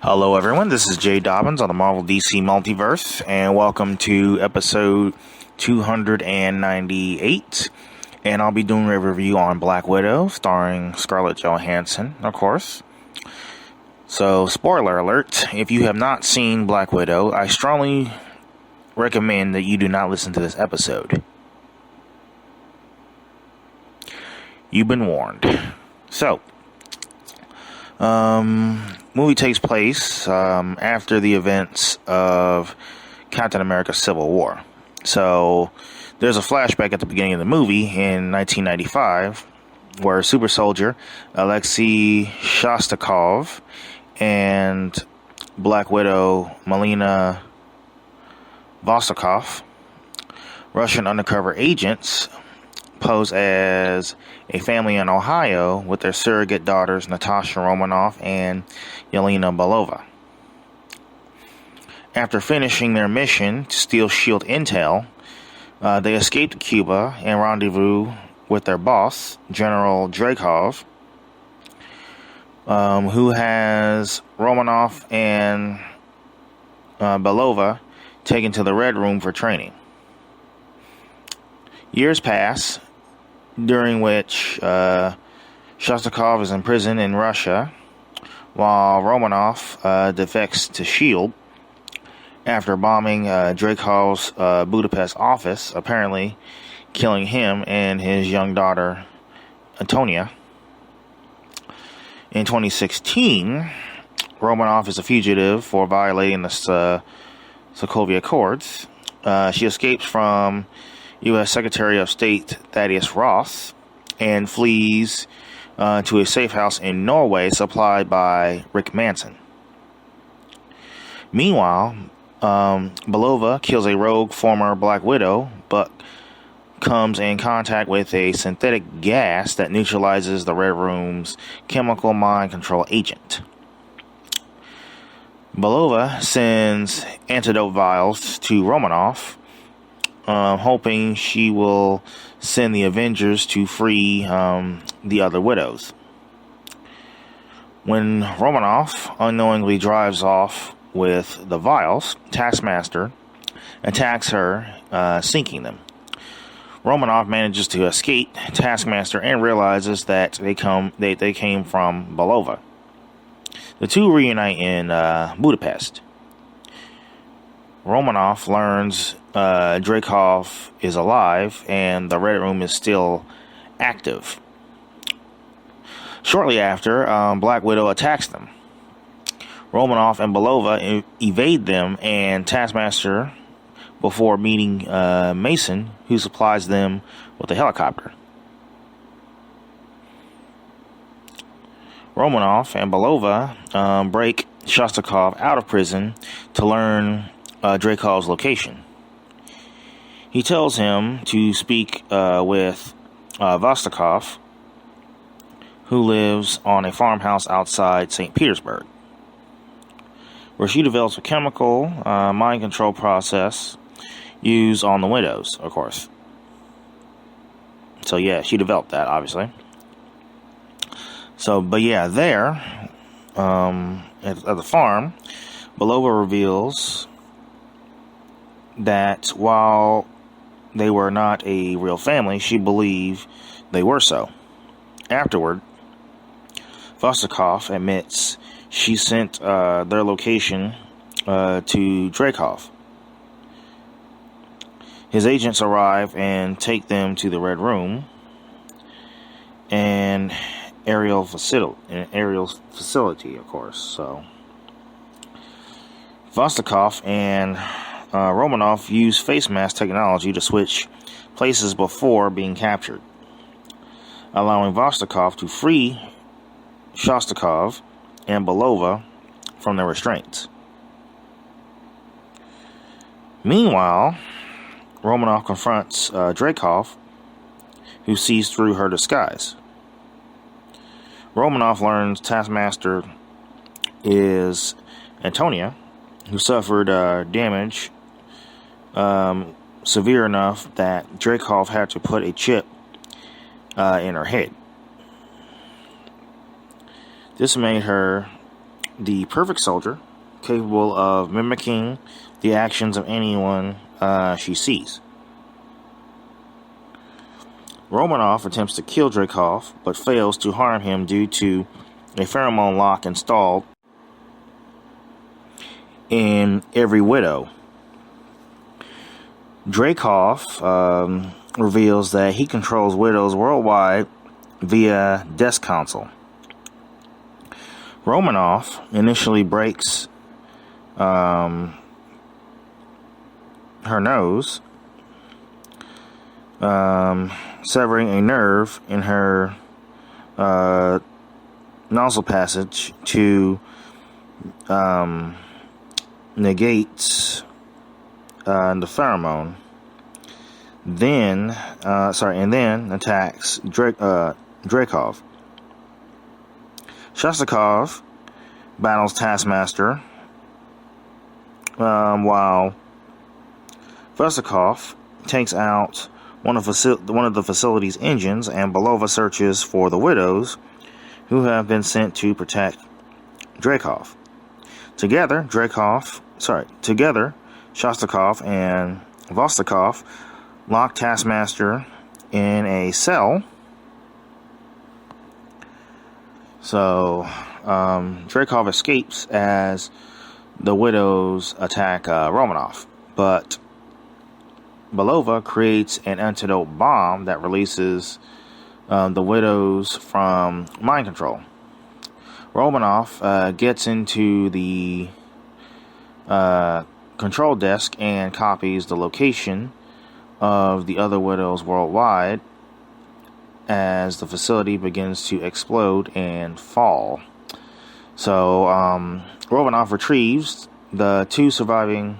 Hello, everyone. This is Jay Dobbins on the Marvel DC Multiverse, and welcome to episode 298. And I'll be doing a review on Black Widow, starring Scarlett Johansson, of course. So, spoiler alert, if you have not seen Black Widow, I strongly recommend that you do not listen to this episode. You've been warned. So, movie takes place after the events of Captain America Civil War. So, there's a flashback at the beginning of the movie in 1995 where Super Soldier Alexei Shostakov and Black Widow Melina Vostokov, Russian undercover agents, pose as a family in Ohio with their surrogate daughters Natasha Romanoff and Yelena Belova. After finishing their mission to steal SHIELD intel, they escape to Cuba and rendezvous with their boss, General Dreykov, who has Romanoff and Belova taken to the Red Room for training. Years pass, during which Shostakov is imprisoned in Russia, while Romanoff defects to SHIELD after bombing Dreykov's Budapest office, apparently killing him and his young daughter, Antonia. In 2016, Romanoff is a fugitive for violating the Sokovia Accords. She escapes from U.S. Secretary of State Thaddeus Ross and flees to a safe house in Norway supplied by Rick Manson. Meanwhile, Belova kills a rogue former Black Widow, but comes in contact with a synthetic gas that neutralizes the Red Room's chemical mind control agent. Belova sends antidote vials to Romanoff, hoping she will send the Avengers to free the other widows. When Romanoff unknowingly drives off with the vials, Taskmaster attacks her, sinking them. Romanoff manages to escape Taskmaster and realizes that they came from Belova. The two reunite in Budapest. Romanoff learns Dreykov is alive and the Red Room is still active. Shortly after, Black Widow attacks them. Romanoff and Belova evade them and Taskmaster before meeting Mason, who supplies them with a helicopter. Romanoff and Belova break Shostakov out of prison to learn Dreykov's location. He tells him to speak with Vostokov, who lives on a farmhouse outside St. Petersburg, where she develops a chemical mind control process used on the widows, of course. So yeah, she developed that, obviously. So, but yeah, there, at the farm, Belova reveals that while they were not a real family, she believed they were so. Afterward, Vostokov admits she sent their location to Dreykov. His agents arrive and take them to the Red Room, an aerial facility, of course. So, Vostokov and Romanoff use face mask technology to switch places before being captured, allowing Vostokov to free Shostakov and Belova from their restraints. Meanwhile, Romanoff confronts Dreykov, who sees through her disguise. Romanoff learns Taskmaster is Antonia, who suffered damage severe enough that Dreykov had to put a chip in her head. This made her the perfect soldier, capable of mimicking the actions of anyone she sees. Romanoff attempts to kill Dreykov, but fails to harm him due to a pheromone lock installed in every widow. Dreykov reveals that he controls widows worldwide via desk console. Romanoff initially breaks her nose, severing a nerve in her nozzle passage to negate the pheromone. Then attacks Dreykov. Shostakov battles Taskmaster, while Vostokov takes out one of the facility's engines, and Belova searches for the widows who have been sent to protect Dreykov. Together, Shostakov and Vostokov lock Taskmaster in a cell. So, Dreykov escapes as the widows attack Romanoff, but Belova creates an antidote bomb that releases the widows from mind control. Romanoff gets into the control desk and copies the location of the other widows worldwide as the facility begins to explode and fall. So Romanoff retrieves the 2 surviving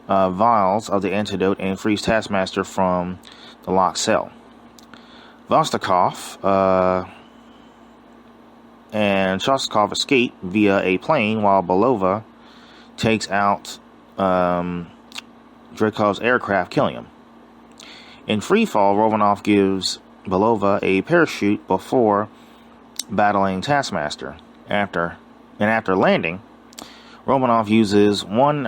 vials of the antidote and frees Taskmaster from the locked cell. Vostokov and Shostakov escape via a plane, while Belova takes out Dreykov's aircraft, killing him. In free fall, Romanoff gives Belova a parachute before battling Taskmaster. After landing, Romanoff uses one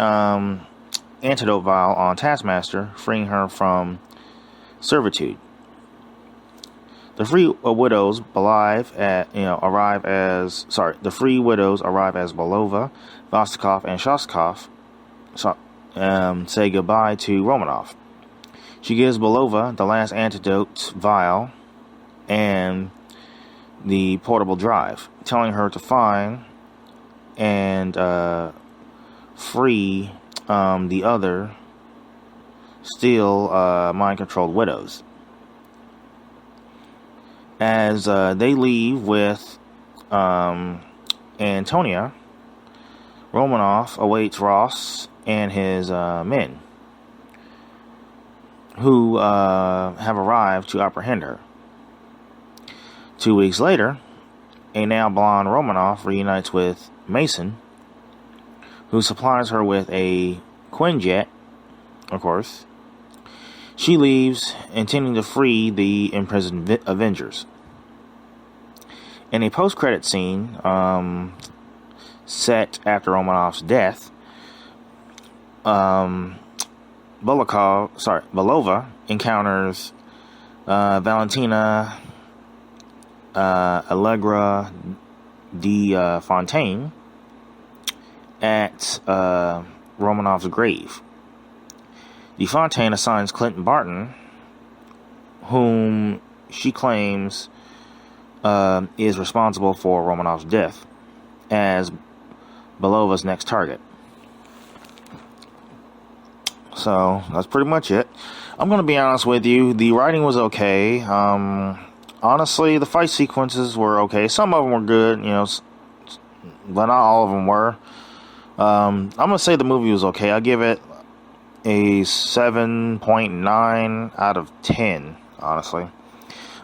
antidote vial on Taskmaster, freeing her from servitude. The three widows arrive as Belova, Vostokov, and Shostakov say goodbye to Romanoff. She gives Belova the last antidote vial and the portable drive, telling her to find and free the other still mind-controlled widows. As they leave with Antonia, Romanoff awaits Ross and his men, who have arrived to apprehend her. 2 weeks later, a now blonde Romanoff reunites with Mason, who supplies her with a Quinjet, of course. She leaves, intending to free the imprisoned Avengers. In a post-credit scene set after Romanoff's death, Belova encounters Valentina Allegra de Fontaine at Romanoff's grave. De Fontaine assigns Clinton Barton, whom she claims is responsible for Romanoff's death, as Belova's next target. So that's pretty much it. I'm going to be honest with you. The writing was okay. Honestly, the fight sequences were okay. Some of them were good, but not all of them were. I'm going to say the movie was okay. I'll give it a 7.9 out of 10, honestly.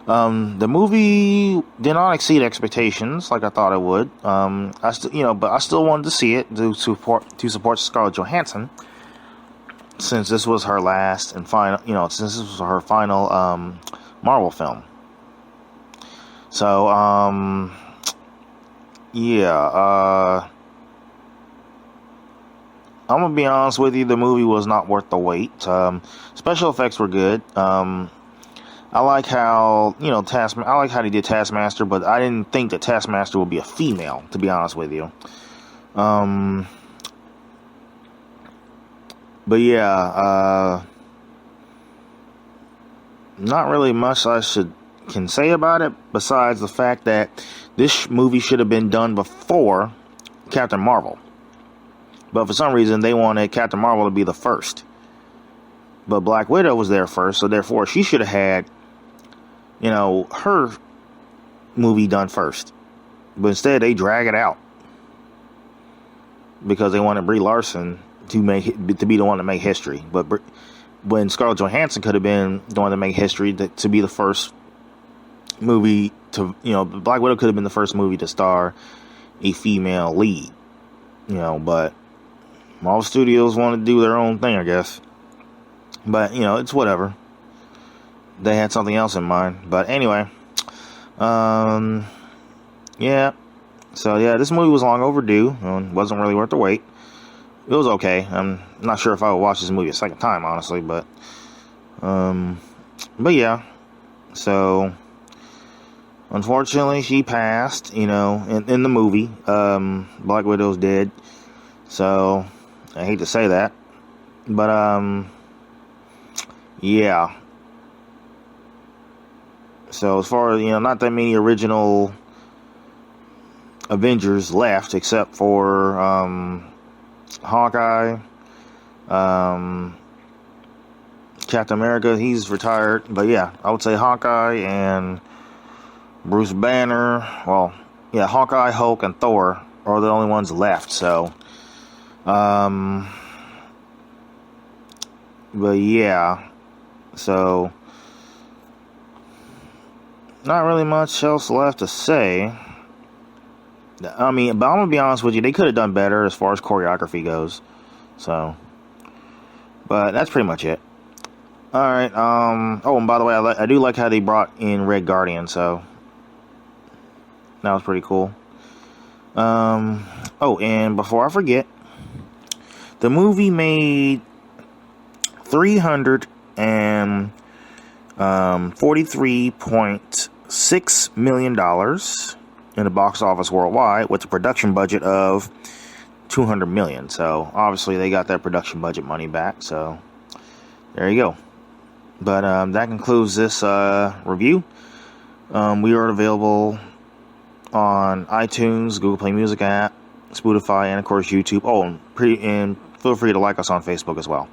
The movie did not exceed expectations like I thought it would. But I still wanted to see it to support Scarlett Johansson, since this was her last and final, since this was her final Marvel film. So yeah, I'm gonna be honest with you. The movie was not worth the wait. Special effects were good. I like how I like how they did Taskmaster, but I didn't think that Taskmaster would be a female. To be honest with you. But yeah, not really much can say about it besides the fact that this movie should have been done before Captain Marvel. But for some reason, they wanted Captain Marvel to be the first. But Black Widow was there first, so therefore she should have had, her movie done first. But instead, they drag it out because they wanted Brie Larson to be the one to make history. But when Scarlett Johansson could have been the one to make history, to be the first movie to, Black Widow could have been the first movie to star a female lead. But Marvel Studios want to do their own thing, I guess. But, it's whatever. They had something else in mind. But anyway, yeah. So, yeah, this movie was long overdue and wasn't really worth the wait. It was okay. I'm not sure if I would watch this movie a second time, honestly, but yeah. So, unfortunately, she passed, in the movie. Black Widow's dead. So, I hate to say that. But, yeah. So, as far as, not that many original Avengers left, except for, Hawkeye, Captain America, he's retired. But yeah, I would say Hawkeye and Bruce Banner. Well, yeah, Hawkeye, Hulk, and Thor are the only ones left. So, but yeah, so not really much else left to say. I mean, but I'm gonna be honest with you, they could have done better as far as choreography goes. So, but that's pretty much it. All right. Oh, and by the way, I do like how they brought in Red Guardian. So that was pretty cool. Oh, and before I forget, the movie made $343.6 million in the box office worldwide, with a production budget of $200 million. So obviously they got their production budget money back. So there you go. But that concludes this review. We are available on iTunes, Google Play Music app, Spotify, and of course YouTube. Oh, and feel free to like us on Facebook as well.